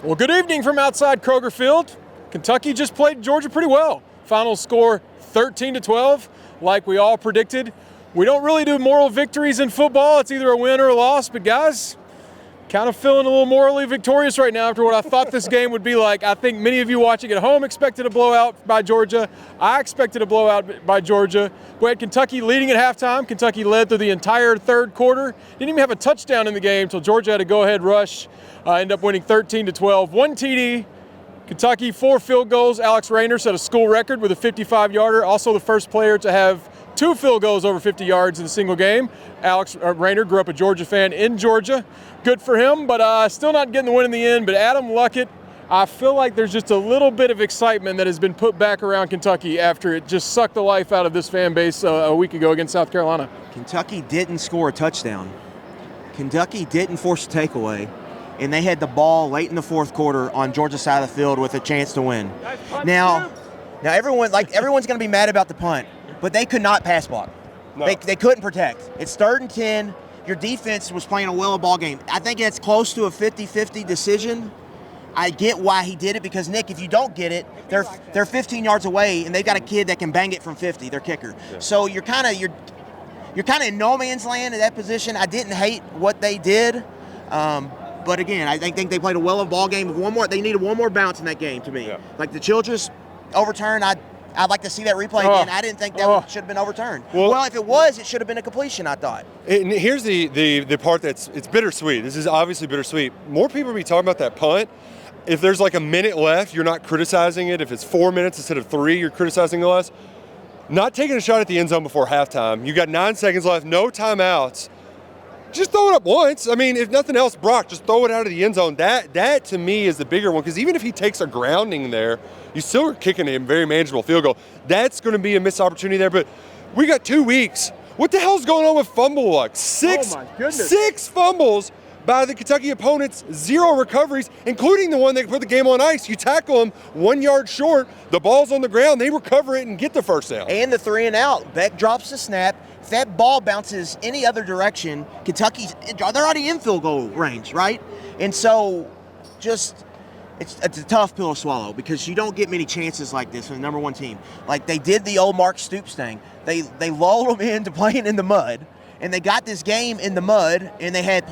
Well, good evening from outside Kroger Field. Kentucky just played Georgia pretty well. Final score 13-12, like we all predicted. We don't really do moral victories in football. It's either a win or a loss, but guys, kind of feeling a little morally victorious right now after what I thought this game would be like. I think many of you watching at home expected a blowout by Georgia. I expected a blowout by Georgia. We had Kentucky leading at halftime. Kentucky led through the entire third quarter. Didn't even have a touchdown in the game until Georgia had a go-ahead rush. Ended up winning 13-12. One TD. Kentucky, 4 field goals. Alex Rayner set a school record with a 55-yarder. Also the first player to have 2 field goals over 50 yards in a single game. Alex Rayner grew up a Georgia fan in Georgia. Good for him, but still not getting the win in the end. But Adam Luckett, I feel like there's just a little bit of excitement that has been put back around Kentucky after it just sucked the life out of this fan base a week ago against South Carolina. Kentucky didn't score a touchdown. Kentucky didn't force a takeaway. And they had the ball late in the fourth quarter on Georgia's side of the field with a chance to win. Now everyone's going to be mad about the punt, but they could not pass block. No. They couldn't protect. It's 3rd and 10. Your defense was playing a well ball game. I think it's close to a 50-50 decision. I get why he did it because, Nick, if you don't get it, they're 15 yards away, and they've got a kid that can bang it from 50, their kicker. Yeah. So you're kind of in no man's land in that position. I didn't hate what they did. But again, I think they played a well of ball game. They needed one more bounce in that game to me. Yeah. Like the Childress overturn, I'd like to see that replay again. I didn't think that should have been overturned. Well, if it was, it should have been a completion, I thought. And here's the part it's bittersweet. This is obviously bittersweet. More people will be talking about that punt. If there's like a minute left, you're not criticizing it. If it's 4 minutes instead of 3, you're criticizing it less. Not taking a shot at the end zone before halftime. You got 9 seconds left, no timeouts. Just throw it up once. I mean, if nothing else, Brock, just throw it out of the end zone. That to me is the bigger one, because even if he takes a grounding there, you still are kicking a very manageable field goal. That's going to be a missed opportunity there. But we got 2 weeks. What the hell's going on with fumble luck? 6 fumbles by the Kentucky opponents, 0 recoveries, including the one that put the game on ice. You tackle them 1 yard short, the ball's on the ground, they recover it and get the first down. And the 3 and out. Beck drops the snap. If that ball bounces any other direction, they're already in field goal range, right? And so it's a tough pill to swallow because you don't get many chances like this from the number 1 team. Like they did the old Mark Stoops thing. They lulled them into playing in the mud. And they got this game in the mud, and they had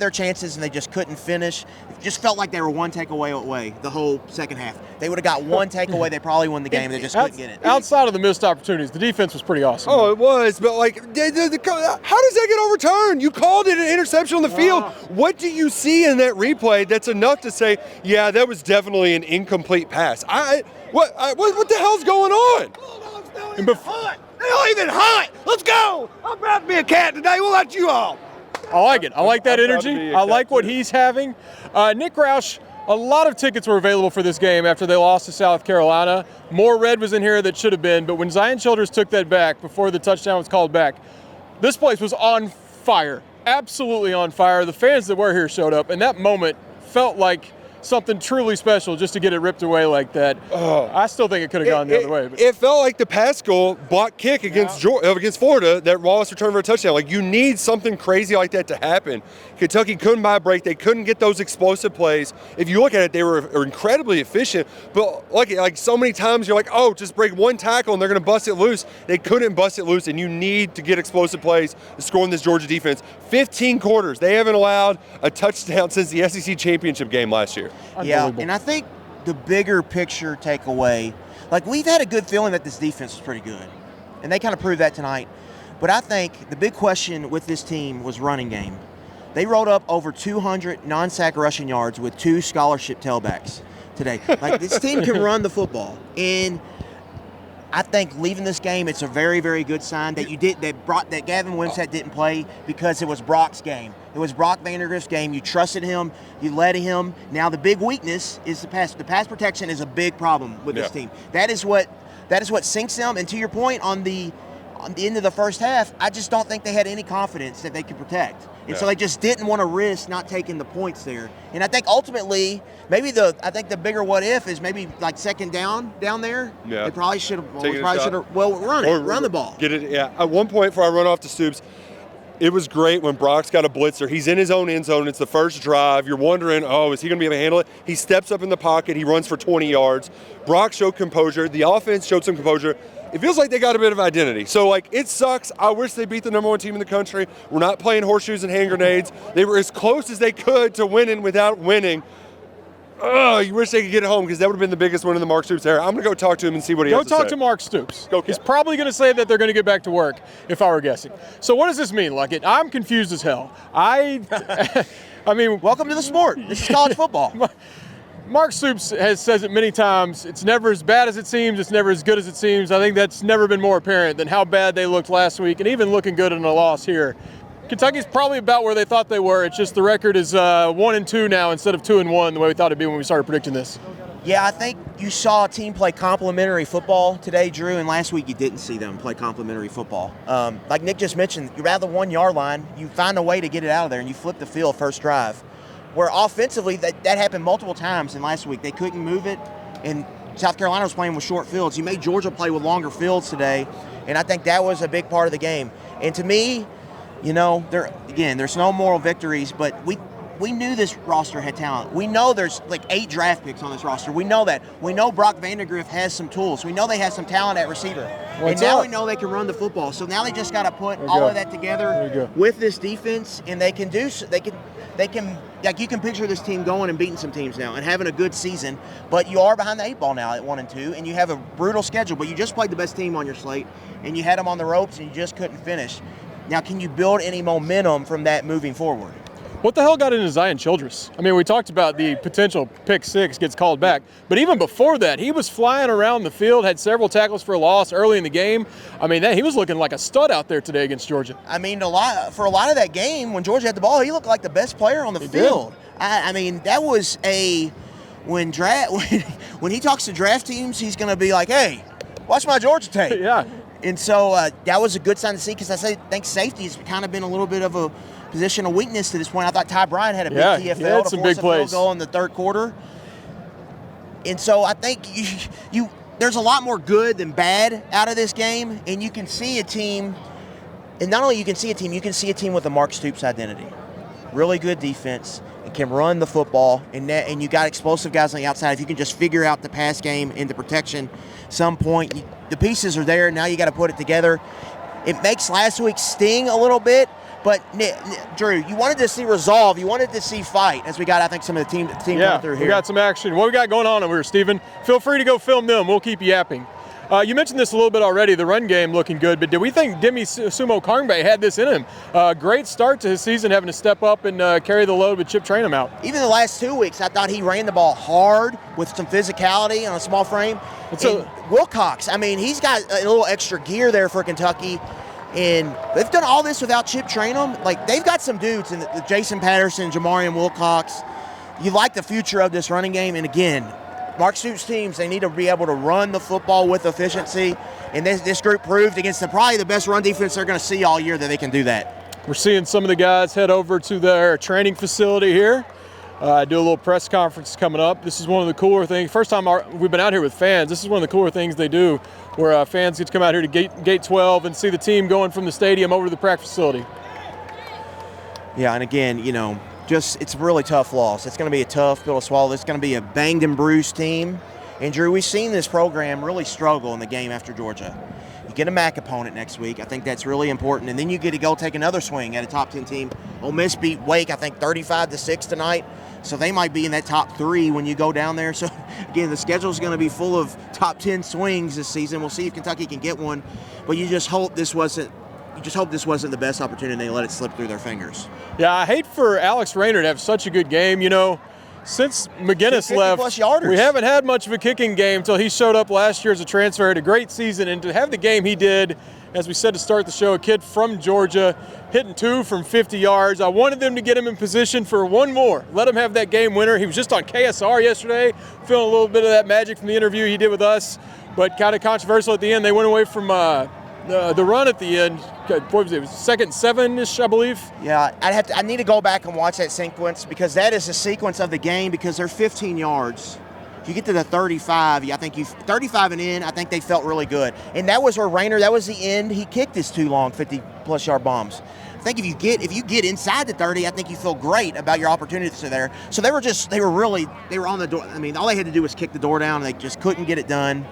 their chances, and they just couldn't finish. It just felt like they were 1 takeaway away the whole second half. They would have got 1 takeaway, they probably won the game, and they just couldn't get it. Outside of the missed opportunities, the defense was pretty awesome. Oh, it was, but like, how does that get overturned? You called it an interception on the field. What do you see in that replay that's enough to say, yeah, that was definitely an incomplete pass? What the hell's going on? They don't even hunt. Let's go. I'm proud to be a cat today. We'll let you off. I like it. I like that energy. I like what he's having. Nick Roush, a lot of tickets were available for this game after they lost to South Carolina. More red was in here that should have been, but when Zion Childress took that back before the touchdown was called back, this place was on fire. Absolutely on fire. The fans that were here showed up, and that moment felt like something truly special just to get it ripped away like that. I still think it could have gone the other way. But. It felt like the pass goal block kick against Florida that Wallace returned for a touchdown. Like, you need something crazy like that to happen. Kentucky couldn't buy a break. They couldn't get those explosive plays. If you look at it, they were incredibly efficient. But like so many times you're like, just break 1 tackle and they're going to bust it loose. They couldn't bust it loose, and you need to get explosive plays to score in this Georgia defense. 15 quarters. They haven't allowed a touchdown since the SEC championship game last year. Yeah, and I think the bigger picture takeaway, like we've had a good feeling that this defense was pretty good, and they kind of proved that tonight. But I think the big question with this team was running game. They rolled up over 200 non-sack rushing yards with 2 scholarship tailbacks today. Like, this team can run the football, and I think leaving this game, it's a very, very good sign that that Gavin Wimsatt didn't play because it was Brock's game. It was Brock Vandergrift's game. You trusted him. You led him. Now the big weakness is the pass. The pass protection is a big problem with this team. That is what sinks them. And to your point on the end of the first half, I just don't think they had any confidence that they could protect. And so they just didn't want to risk not taking the points there. And I think ultimately, I think the bigger what if is maybe like second down there. Yeah. They probably should have run the ball. Get it. Yeah. At one point, before I run off to Stoops, It was great when Brock's got a blitzer. He's in his own end zone. It's the first drive. You're wondering, is he going to be able to handle it? He steps up in the pocket. He runs for 20 yards. Brock showed composure. The offense showed some composure. It feels like they got a bit of identity. So, it sucks. I wish they beat the number one team in the country. We're not playing horseshoes and hand grenades. They were as close as they could to winning without winning. You wish they could get it home because that would have been the biggest win in the Mark Stoops era. I'm going to go talk to him and see what he has to say. Go talk to Mark Stoops. Go, He's probably going to say that they're going to get back to work, if I were guessing. So what does this mean, Luckett? I'm confused as hell. I mean, Welcome to the sport. This is college football. Mark Stoops says it many times. It's never as bad as it seems. It's never as good as it seems. I think that's never been more apparent than how bad they looked last week, and even looking good in a loss here. Kentucky's probably about where they thought they were. It's just the record is 1-2 now instead of 2-1, the way we thought it'd be when we started predicting this. Yeah, I think you saw a team play complementary football today, Drew, and last week you didn't see them play complementary football. Like Nick just mentioned, you're out of the 1 yard line, you find a way to get it out of there, and you flip the field first drive. Where offensively, that happened multiple times in last week. They couldn't move it, and South Carolina was playing with short fields. You made Georgia play with longer fields today, and I think that was a big part of the game. And to me, there's no moral victories, but we knew this roster had talent. We know there's 8 draft picks on this roster. We know that. We know Brock Vandagriff has some tools. We know they have some talent at receiver. We know they can run the football. So now they just got to put all of that together with this defense, and they can you can picture this team going and beating some teams now and having a good season, but you are behind the 8 ball now at 1-2, and you have a brutal schedule, but you just played the best team on your slate, and you had them on the ropes, and you just couldn't finish. Now, can you build any momentum from that moving forward? What the hell got into Zion Childress? I mean, we talked about the potential pick 6 gets called back, but even before that, he was flying around the field, had several tackles for a loss early in the game. I mean, he was looking like a stud out there today against Georgia. I mean, for a lot of that game, when Georgia had the ball, he looked like the best player on the field. I mean, that was when he talks to draft teams, he's going to be like, hey, watch my Georgia tape. Yeah. And so that was a good sign to see because I think safety has kind of been a little bit of a position of weakness to this point. I thought Ty Bryant had a big TFL to force a field goal in the third quarter. And so I think there's a lot more good than bad out of this game, and you can see a team, and not only you can see a team with a Mark Stoops identity. Really good defense, and can run the football, and you got explosive guys on the outside. If you can just figure out the pass game and the protection, some point, the pieces are there. Now you got to put it together. It makes last week sting a little bit, but Drew, you wanted to see resolve. You wanted to see fight as we got, I think, some of the team going through here. We got some action. What we got going on over here, Steven? Feel free to go film them. We'll keep yapping. You mentioned this a little bit already, the run game looking good, but do we think Demi Sumo Karngbe had this in him? Great start to his season, having to step up and carry the load with Chip Trainum out. Even the last 2 weeks, I thought he ran the ball hard with some physicality on a small frame. And Wilcox, I mean, he's got a little extra gear there for Kentucky. And they've done all this without Chip Trainum. They've got some dudes, in the Jason Patterson, Jamarian Wilcox. You like the future of this running game. And again, Mark Stoops teams, they need to be able to run the football with efficiency. And this group proved against probably the best run defense they're going to see all year that they can do that. We're seeing some of the guys head over to their training facility here. Do a little press conference coming up. This is one of the cooler things. First time we've been out here with fans. This is one of the cooler things they do, where fans get to come out here to gate 12 and see the team going from the stadium over to the practice facility. Yeah, and again, it's a really tough loss. It's going to be a tough pill to swallow. It's going to be a banged and bruised team. And Drew, we've seen this program really struggle in the game after Georgia. You get a MAC opponent next week. I think that's really important. And then you get to go take another swing at a top 10 team. Ole Miss beat Wake, I think, 35-6 tonight. So they might be in that top 3 when you go down there. So, again, the schedule is going to be full of top 10 swings this season. We'll see if Kentucky can get one. But you just hope this wasn't the best opportunity and they let it slip through their fingers. Yeah, I hate for Alex Raynor to have such a good game. Since McGinnis left, we haven't had much of a kicking game until he showed up last year as a transfer. Had a great season, and to have the game he did, as we said to start the show, a kid from Georgia hitting 2 from 50 yards. I wanted them to get him in position for one more. Let him have that game winner. He was just on KSR yesterday, feeling a little bit of that magic from the interview he did with us, but kind of controversial at the end. They went away from the run at the end. What was it? It was 2nd and 7-ish, I believe. Yeah, I need to go back and watch that sequence because that is a sequence of the game because they're 15 yards. If you get to the 35, 35 and in, I think they felt really good. And that was where Raynor, that was the end. He kicked his 2 long 50-plus yard bombs. think if you get inside the 30, I think you feel great about your opportunities there. So they were on the door. I mean, all they had to do was kick the door down, and they just couldn't get it done.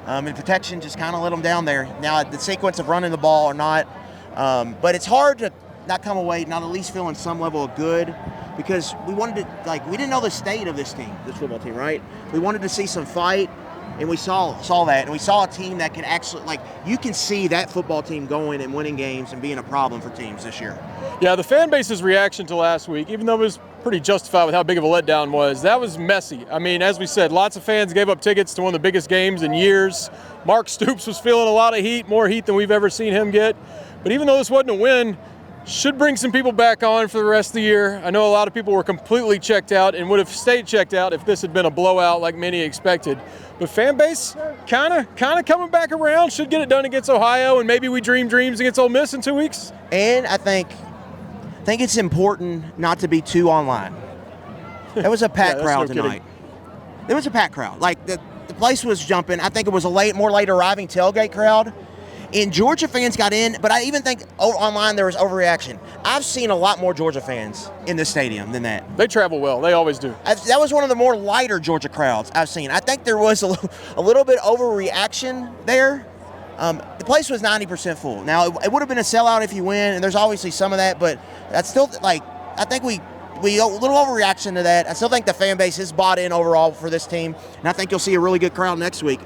And protection just kind of let them down there. Now the sequence of running the ball or not, but it's hard to not come away not at least feeling some level of good, because we didn't know the state of this football team, right? We wanted to see some fight. And we saw that, and we saw a team that can actually, you can see that football team going and winning games and being a problem for teams this year. Yeah, the fan base's reaction to last week, even though it was pretty justified with how big of a letdown was, that was messy. I mean, as we said, lots of fans gave up tickets to one of the biggest games in years. Mark Stoops was feeling a lot of heat, more heat than we've ever seen him get. But even though this wasn't a win, should bring some people back on for the rest of the year. I know a lot of people were completely checked out and would have stayed checked out if this had been a blowout like many expected. But fan base kind of coming back around. Should get it done against Ohio, and maybe we dream dreams against Ole Miss in 2 weeks. And I think it's important not to be too online. There was a packed crowd tonight. There was a packed crowd. The place was jumping. I think it was a more late arriving tailgate crowd. And Georgia fans got in, but I even think online there was overreaction. I've seen a lot more Georgia fans in the stadium than that. They travel well. They always do. That was one of the more lighter Georgia crowds I've seen. I think there was a little bit overreaction there. The place was 90% full. Now, it would have been a sellout if you win, and there's obviously some of that, but that's still, I think we a little overreaction to that. I still think the fan base is bought in overall for this team, and I think you'll see a really good crowd next week,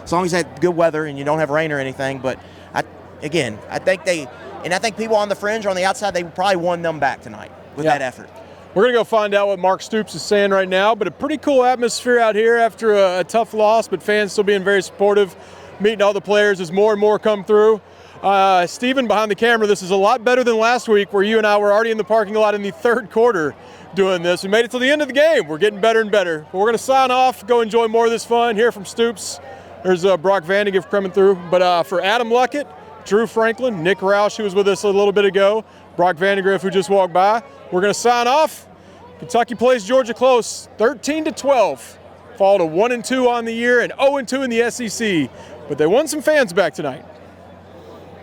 as long as you have good weather and you don't have rain or anything. But I think people on the fringe or on the outside, they probably won them back tonight with that effort. We're going to go find out what Mark Stoops is saying right now, but a pretty cool atmosphere out here after a tough loss, but fans still being very supportive, meeting all the players as more and more come through. Steven, behind the camera, this is a lot better than last week where you and I were already in the parking lot in the third quarter doing this. We made it to the end of the game. We're getting better and better. But we're going to sign off, go enjoy more of this fun, hear from Stoops. There's Brock Vandegrift coming through. But for Adam Luckett, Drew Franklin, Nick Roush, who was with us a little bit ago, Brock Vandegrift, who just walked by, we're going to sign off. Kentucky plays Georgia close, 13-12. Fall to 1-2 on the year and 0-2 in the SEC. But they won some fans back tonight.